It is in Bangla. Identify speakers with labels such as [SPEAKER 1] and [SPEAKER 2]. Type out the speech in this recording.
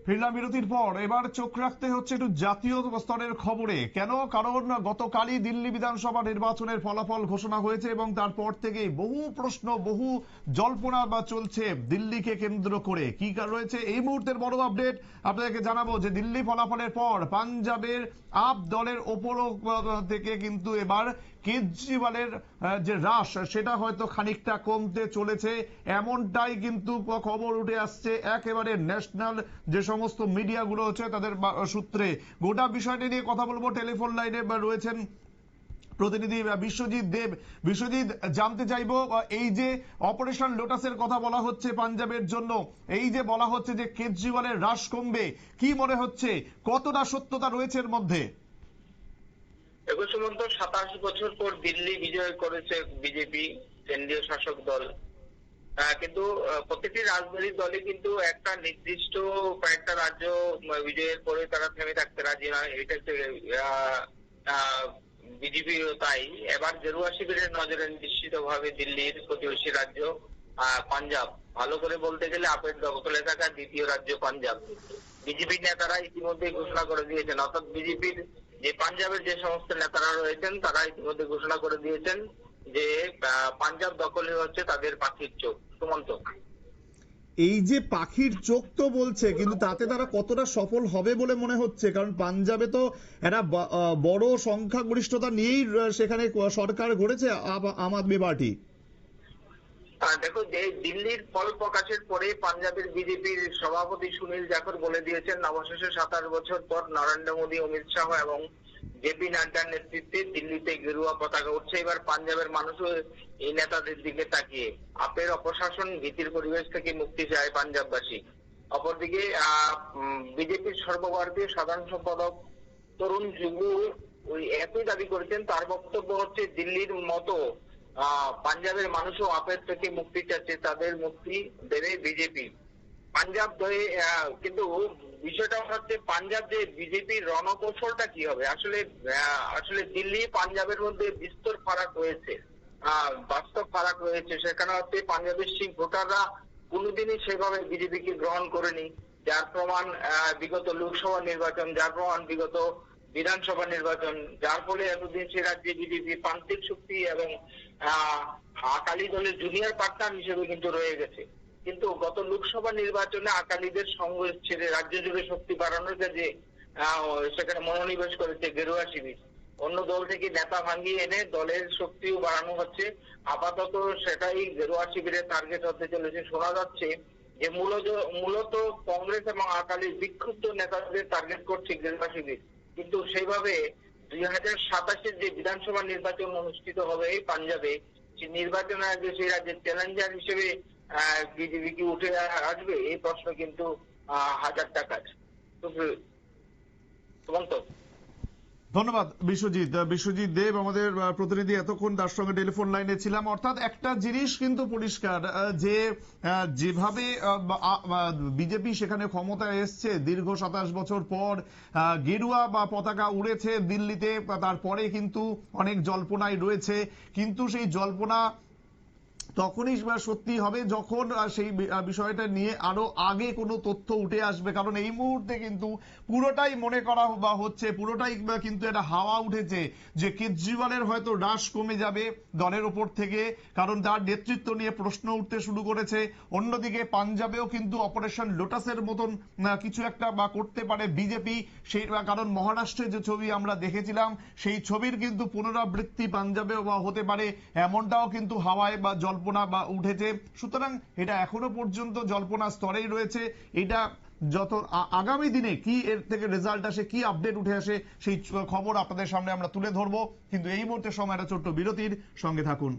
[SPEAKER 1] ফিরলাম বিরতির পর। এবার চোখ রাখতে হচ্ছে একটু জাতীয় স্তরের খবরে। কেন? কারণ গতকালই দিল্লি বিধানসভা নির্বাচনের ফলাফল ঘোষণা হয়েছে এবং তারপর থেকে বহু প্রশ্ন, বহু জল্পনা বা চলছে দিল্লিকে কেন্দ্র করে। কি রয়েছে এই মুহূর্তের বড় আপডেট আপনাদেরকে জানাবো যে দিল্লি ফলাফলের পর পাঞ্জাবের আপ দলের ওপরও থেকে কিন্তু এবার কেজরিওয়ালের যে হ্রাস সেটা হয়তো খানিকটা কমতে চলেছে, এমনটাই কিন্তু খবর উঠে আসছে একেবারে ন্যাশনাল যে সমস্ত মিডিয়াগুলো হচ্ছে তাদের সূত্রে। গোটা বিষয়টি নিয়ে কথা বলবো। টেলিফোন লাইনে রয়েছেন প্রতিনিধি বিশ্বজিৎ দেব। বিশ্বজিৎ, জানতে চাইবো এই যে অপারেশন লোটাসের কথা বলা হচ্ছে পাঞ্জাবের জন্য, এই যে বলা হচ্ছে যে কেজরিওয়ালের হ্রাস কমবে, কি মনে হচ্ছে কতটা সত্যতা রয়েছে এর মধ্যে?
[SPEAKER 2] দেখো সুমন্ত, 27 বছর পর দিল্লি বিজয় করেছে বিজেপি, কেন্দ্রীয় শাসক দল। কিন্তু প্রত্যেকটি রাজনৈতিক দলে কিন্তু একটা নির্দিষ্ট কয়েকটা রাজ্য বিজয়ের পরে তারা থেমে থাকতে রাজি নয়। এটা বিজেপি তাই এবার গেরুয়া শিবিরের নজরে নিশ্চিতভাবে দিল্লির প্রতিবেশী রাজ্য পাঞ্জাব, ভালো করে বলতে গেলে আপের দখলে থাকা দ্বিতীয় রাজ্য পাঞ্জাব। বিজেপি নেতারা ইতিমধ্যে ঘোষণা করে দিয়েছেন, অর্থাৎ বিজেপির যে পাঞ্জাবের যে সমস্ত নেতারা রয়েছেন তারা ইতিমধ্যে ঘোষণা করে দিয়েছেন যে পাঞ্জাব দখলে হচ্ছে তাদের পাখির চোখ। সুমন্ত,
[SPEAKER 1] এই যে পাখির চোখ তো বলছে, কিন্তু তাতে তারা কতটা সফল হবে বলে মনে হচ্ছে? কারণ পাঞ্জাবে তো একটা বড় সংখ্যাগরিষ্ঠতা নিয়েই সেখানে সরকার গড়েছে আম আদমি পার্টি।
[SPEAKER 2] দেখো, যে দিল্লির ফল প্রকাশের পরে পাঞ্জাবের বিজেপির সভাপতি সুনীল জাখর বলে দিয়েছেন অবশেষে 27 বছর পর নরেন্দ্র মোদী, অমিত শাহ এবং জেপি নাড্ডার নেতৃত্বে দিল্লিতে গেরুয়া পতাকা উঠছে। এবার পাঞ্জাবের মানুষও এই নেতাদের দিকে তাকিয়ে আপের অপশাসন ভীতির পরিবেশ থেকে মুক্তি চায় পাঞ্জাববাসী। অপরদিকে বিজেপির সর্বভারতীয় সাধারণ সম্পাদক তরুণ যুগ ওই একই দাবি করেছেন। তার বক্তব্য হচ্ছে দিল্লির মতো পাঞ্জাবের মানুষও আপের থেকে মুক্তি চাচ্ছে, তাদের মুক্তি দেবে বিজেপি। পাঞ্জাব ধরে কিন্তু বিষয়টা হচ্ছে পাঞ্জাব যে বিজেপির রণকৌশলটা কি হবে আসলে। আসলে দিল্লি পাঞ্জাবের মধ্যে বিস্তর ফারাক রয়েছে, বাস্তব ফারাক রয়েছে। সেখানে হচ্ছে পাঞ্জাবের শিখ ভোটাররা কোনোদিনই সেভাবে বিজেপিকে গ্রহণ করেনি, যার প্রমাণ বিগত লোকসভা নির্বাচন, যার প্রমাণ বিগত বিধানসভা নির্বাচন, যার ফলে এতদিন সে রাজ্যে বিজেপি প্রান্তিক শক্তি এবং আকালি দলের জুনিয়র পার্টনার হিসেবে কিন্তু রয়ে গেছে। কিন্তু গত লোকসভা নির্বাচনে আকালিদের সঙ্গ ছেড়ে রাজ্য জুড়ে শক্তি বাড়ানোর কাজে সেখানে মনোনিবেশ করেছে গেরুয়া শিবির। অন্য দল থেকে নেতা ভাঙিয়ে এনে দলের শক্তিও বাড়ানো হচ্ছে। আপাতত সেটাই গেরুয়া শিবিরের টার্গেট হতে চলেছে। শোনা যাচ্ছে যে মূলত কংগ্রেস এবং আকালির বিক্ষুব্ধ নেতাদের টার্গেট করছে গেরুয়া শিবির। কিন্তু সেইভাবে 2027-এর যে বিধানসভা নির্বাচন অনুষ্ঠিত হবে এই পাঞ্জাবে, সেই নির্বাচনের আগে সেই রাজ্যের চ্যালেঞ্জার হিসেবে বিজেপি কি উঠে আসবে, এই প্রশ্ন কিন্তু হাজার টাকার। সুমন্ত,
[SPEAKER 1] ধন্যবাদ বিশ্বজিৎ দেব আমাদের প্রতিনিধি। এতক্ষণ তার সঙ্গে টেলিফোন লাইনে ছিলাম। অর্থাৎ একটা জিনিস কিন্তু পরিষ্কার যে যেভাবে বিজেপি সেখানে ক্ষমতায় এসছে দীর্ঘ 27 বছর পর, গেরুয়া বা পতাকা উড়েছে দিল্লিতে, তারপরে কিন্তু অনেক জল্পনায় রয়েছে। কিন্তু সেই জল্পনা তখনই সত্যি হবে যখন সেই বিষয়টা নিয়ে আরো আগে কোনো তথ্য উঠে আসবে। কারণ এই মুহূর্তে কিন্তু পুরোটাই মনে করা বা হচ্ছে, পুরোটাই কিন্তু একটা হাওয়া উঠেছে যে কেজরিওয়ালের হয়তো হ্রাস কমে যাবে দলের ওপর থেকে, কারণ তার নেতৃত্ব নিয়ে প্রশ্ন উঠতে শুরু করেছে। অন্যদিকে পাঞ্জাবেও কিন্তু অপারেশন লোটাসের মতন কিছু একটা বা করতে পারে বিজেপি, সেই কারণ মহারাষ্ট্রে যে ছবি আমরা দেখেছিলাম সেই ছবির কিন্তু পুনরাবৃত্তি পাঞ্জাবেও হতে পারে, এমনটাও কিন্তু হাওয়ায় বা জল্পনা বা উঠেছে। সুতরাং এটা এখনো পর্যন্ত জল্পনা স্তরেই রয়েছে। এটা যত আগামী দিনে কি এর থেকে রেজাল্ট আসে, কি আপডেট উঠে আসে, সেই খবর আপনাদের সামনে আমরা তুলে ধরবো। কিন্তু এই মুহূর্তে সময় একটা ছোট্ট বিরতির, সঙ্গে থাকুন।